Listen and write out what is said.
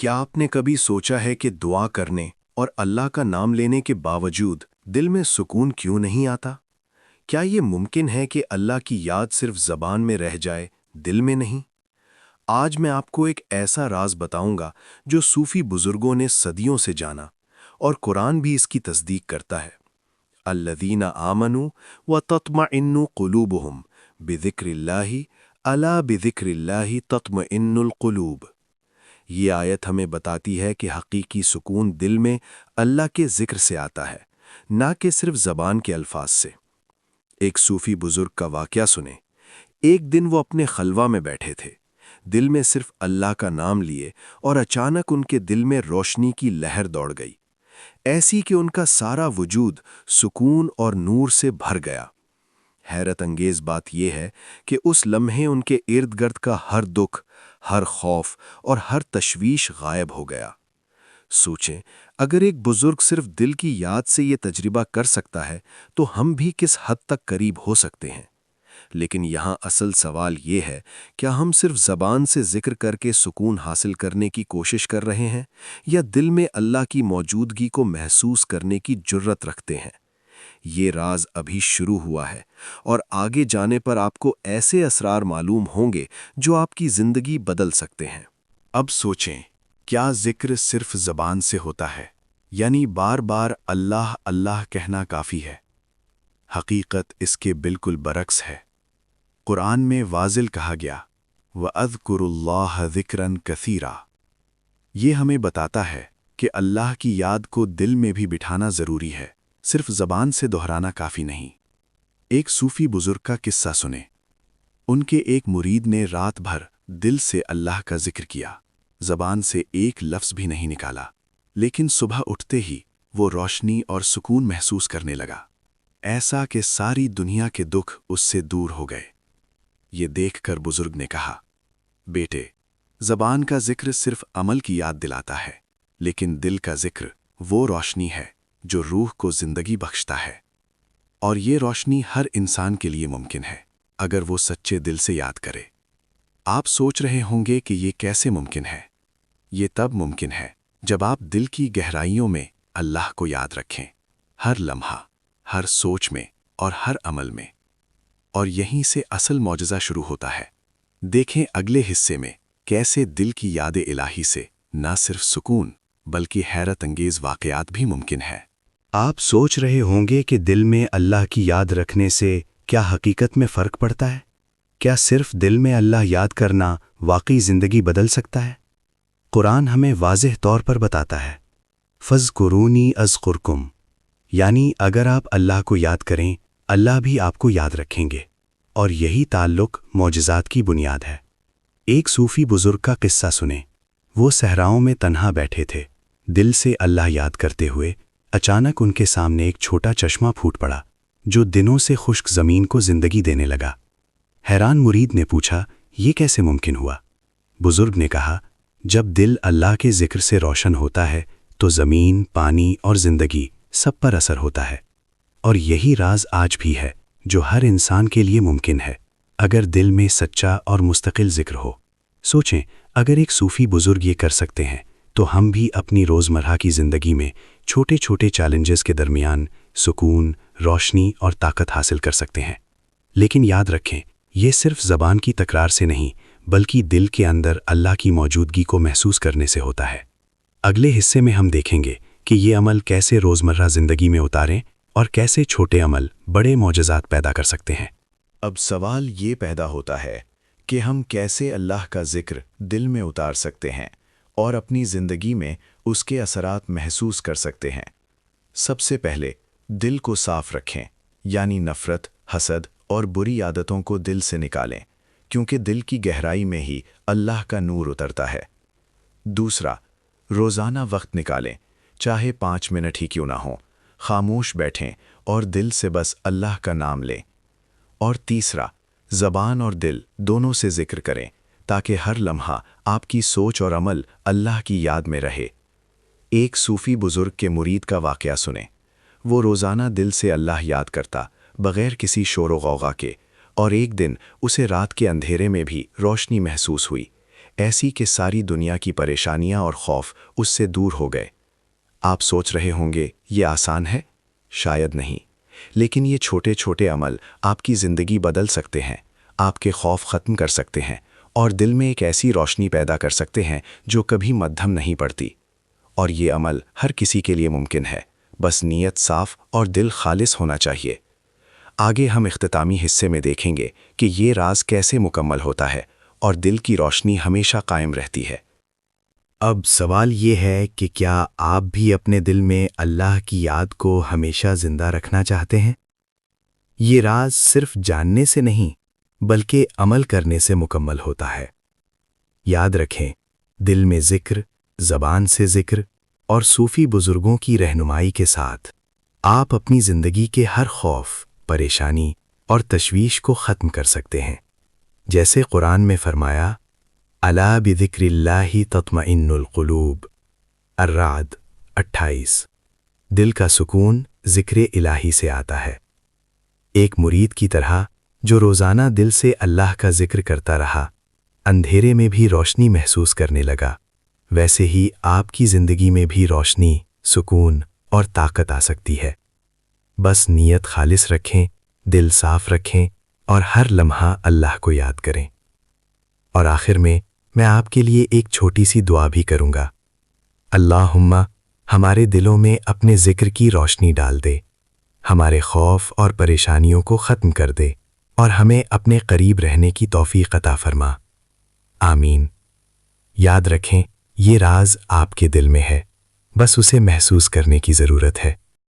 क्या आपने कभी सोचा है कि दुआ करने और अल्लाह का नाम लेने के बावजूद दिल में सुकून क्यों नहीं आता? क्या ये मुमकिन है कि अल्लाह की याद सिर्फ ज़बान में रह जाए, दिल में नहीं? आज मैं आपको एक ऐसा राज बताऊंगा जो सूफी बुजुर्गों ने सदियों से जाना और कुरान भी इसकी तस्दीक करता है। अल्लज़ीना आमनू व तत्मइन्नु क़ुलूबुहुम बिज़िक्रिल्लाहि अला बिज़िक्रिल्लाहि तत्मइन्नुल क़ुलूब। ये आयत हमें बताती है कि हकीकी सुकून दिल में अल्लाह के ज़िक्र से आता है, ना कि सिर्फ ज़बान के अल्फाज से। एक सूफी बुजुर्ग का वाक़या सुने। एक दिन वो अपने खलवा में बैठे थे, दिल में सिर्फ अल्लाह का नाम लिए और अचानक उनके दिल में रोशनी की लहर दौड़ गई, ऐसी कि उनका सारा वजूद सुकून और नूर से भर गया। हैरत अंगेज बात यह है कि उस लम्हे उनके इर्द गिर्द का हर दुख, हर खौफ और हर तशवीश गायब हो गया। सोचें, अगर एक बुजुर्ग सिर्फ दिल की याद से ये तजर्बा कर सकता है तो हम भी किस हद तक करीब हो सकते हैं। लेकिन यहाँ असल सवाल ये है, क्या हम सिर्फ ज़बान से जिक्र करके सुकून हासिल करने की कोशिश कर रहे हैं या दिल में अल्लाह की मौजूदगी को महसूस करने की जुर्रत रखते हैं? ये राज अभी शुरू हुआ है और आगे जाने पर आपको ऐसे असरार मालूम होंगे जो आपकी ज़िंदगी बदल सकते हैं। अब सोचें, क्या जिक्र सिर्फ ज़बान से होता है, यानी बार बार अल्लाह अल्लाह कहना काफ़ी है? हकीकत इसके बिल्कुल बरक्स है। कुरान में वाज़िल कहा गया, वअज़्कुरुल्लाह ज़िक्रन कसीरा। ये हमें बताता है कि अल्लाह की याद को दिल में भी बिठाना ज़रूरी है, सिर्फ ज़बान से दोहराना काफ़ी नहीं। एक सूफ़ी बुज़ुर्ग का किस्सा सुने। उनके एक मुरीद ने रात भर दिल से अल्लाह का ज़िक्र किया, ज़बान से एक लफ्ज़ भी नहीं निकाला, लेकिन सुबह उठते ही वो रोशनी और सुकून महसूस करने लगा, ऐसा कि सारी दुनिया के दुख उससे दूर हो गए। ये देखकर बुज़ुर्ग ने कहा, बेटे, ज़बान का ज़िक्र सिर्फ अमल की याद दिलाता है, लेकिन दिल का ज़िक्र वो रोशनी है जो रूह को ज़िंदगी बख्शता है। और ये रोशनी हर इंसान के लिए मुमकिन है, अगर वो सच्चे दिल से याद करे। आप सोच रहे होंगे कि ये कैसे मुमकिन है? ये तब मुमकिन है जब आप दिल की गहराइयों में अल्लाह को याद रखें, हर लम्हा, हर सोच में और हर अमल में। और यहीं से असल मौजज़ा शुरू होता है। देखें अगले हिस्से में कैसे दिल की याद इलाही से न सिर्फ सुकून बल्कि हैरत अंगेज़ वाक़यात भी मुमकिन है। आप सोच रहे होंगे कि दिल में अल्लाह की याद रखने से क्या हकीकत में फ़र्क पड़ता है? क्या सिर्फ दिल में अल्लाह याद करना वाकई ज़िंदगी बदल सकता है? कुरान हमें वाज़ेह तौर पर बताता है, फ़ज़्कुरूनी अज़्कुरकुम, यानी अगर आप अल्लाह को याद करें, अल्लाह भी आपको याद रखेंगे। और यही ताल्लुक़ मौजज़ात की बुनियाद है। एक सूफ़ी बुज़ुर्ग का किस्सा सुने। वो सहराओं में तन्हा बैठे थे, दिल से अल्लाह याद करते हुए। अचानक उनके सामने एक छोटा चश्मा फूट पड़ा, जो दिनों से खुश्क ज़मीन को ज़िंदगी देने लगा। हैरान मुरीद ने पूछा, ये कैसे मुमकिन हुआ? बुज़ुर्ग ने कहा, जब दिल अल्लाह के ज़िक्र से रोशन होता है तो ज़मीन, पानी और ज़िंदगी सब पर असर होता है। और यही राज आज भी है जो हर इंसान के लिए मुमकिन है, अगर दिल में सच्चा और मुस्तकिल ज़िक्र हो। सोचें, अगर एक सूफ़ी बुज़ुर्ग ये कर सकते हैं तो हम भी अपनी रोज़मर्रा की ज़िंदगी में छोटे छोटे चैलेंजेस के दरमियान सुकून, रोशनी और ताकत हासिल कर सकते हैं। लेकिन याद रखें, ये सिर्फ ज़बान की तकरार से नहीं बल्कि दिल के अंदर अल्लाह की मौजूदगी को महसूस करने से होता है। अगले हिस्से में हम देखेंगे कि ये अमल कैसे रोज़मर्रा ज़िंदगी में उतारें और कैसे छोटे अमल बड़े मौजज़ात पैदा कर सकते हैं। अब सवाल ये पैदा होता है कि हम कैसे अल्लाह का ज़िक्र दिल में उतार सकते हैं और अपनी ज़िंदगी में उसके असरात महसूस कर सकते हैं। सबसे पहले दिल को साफ रखें, यानी नफ़रत, हसद और बुरी आदतों को दिल से निकालें, क्योंकि दिल की गहराई में ही अल्लाह का नूर उतरता है। दूसरा, रोज़ाना वक्त निकालें, चाहे 5 मिनट ही क्यों ना हो, खामोश बैठें और दिल से बस अल्लाह का नाम लें। और तीसरा, ज़बान और दिल दोनों से ज़िक्र करें, ताकि हर लम्हा आपकी सोच और अमल अल्लाह की याद में रहे। एक सूफ़ी बुज़ुर्ग के मुरीद का वाक़या सुने। वो रोज़ाना दिल से अल्लाह याद करता, बग़ैर किसी शोर व गौगा के, और एक दिन उसे रात के अंधेरे में भी रोशनी महसूस हुई, ایسی کہ ساری دنیا کی پریشانیاں اور خوف اس سے دور ہو گئے۔ آپ سوچ رہے ہوں گے یہ آسان ہے؟ شاید نہیں، لیکن یہ چھوٹے چھوٹے عمل آپ کی زندگی بدل سکتے ہیں، آپ کے خوف ختم کر سکتے ہیں اور دل میں ایک ایسی روشنی پیدا کر سکتے ہیں جو کبھی مدھم نہیں پڑتی۔ اور یہ عمل ہر کسی کے لیے ممکن ہے، بس نیت صاف اور دل خالص ہونا چاہیے۔ آگے ہم اختتامی حصے میں دیکھیں گے کہ یہ راز کیسے مکمل ہوتا ہے اور دل کی روشنی ہمیشہ قائم رہتی ہے۔ اب سوال یہ ہے کہ کیا آپ بھی اپنے دل میں اللہ کی یاد کو ہمیشہ زندہ رکھنا چاہتے ہیں؟ یہ راز صرف جاننے سے نہیں بلکہ عمل کرنے سے مکمل ہوتا ہے۔ یاد رکھیں، دل میں ذکر، زبان سے ذکر اور صوفی بزرگوں کی رہنمائی کے ساتھ آپ اپنی زندگی کے ہر خوف، پریشانی اور تشویش کو ختم کر سکتے ہیں۔ جیسے قرآن میں فرمایا، الا بذکر اللہ تطمئن القلوب، الرعد 28۔ دل کا سکون ذکر الہی سے آتا ہے۔ ایک مرید کی طرح جو روزانہ دل سے اللہ کا ذکر کرتا رہا، اندھیرے میں بھی روشنی محسوس کرنے لگا، ویسے ہی آپ کی زندگی میں بھی روشنی، سکون اور طاقت آ سکتی ہے۔ بس نیت خالص رکھیں، دل صاف رکھیں اور ہر لمحہ اللہ کو یاد کریں۔ اور آخر میں آپ کے لیے ایک چھوٹی سی دعا بھی کروں گا۔ اللہم ہمارے دلوں میں اپنے ذکر کی روشنی ڈال دے، ہمارے خوف اور پریشانیوں کو ختم کر دے اور ہمیں اپنے قریب رہنے کی توفیق عطا فرما۔ آمین۔ یاد رکھیں، یہ راز آپ کے دل میں ہے، بس اسے محسوس کرنے کی ضرورت ہے۔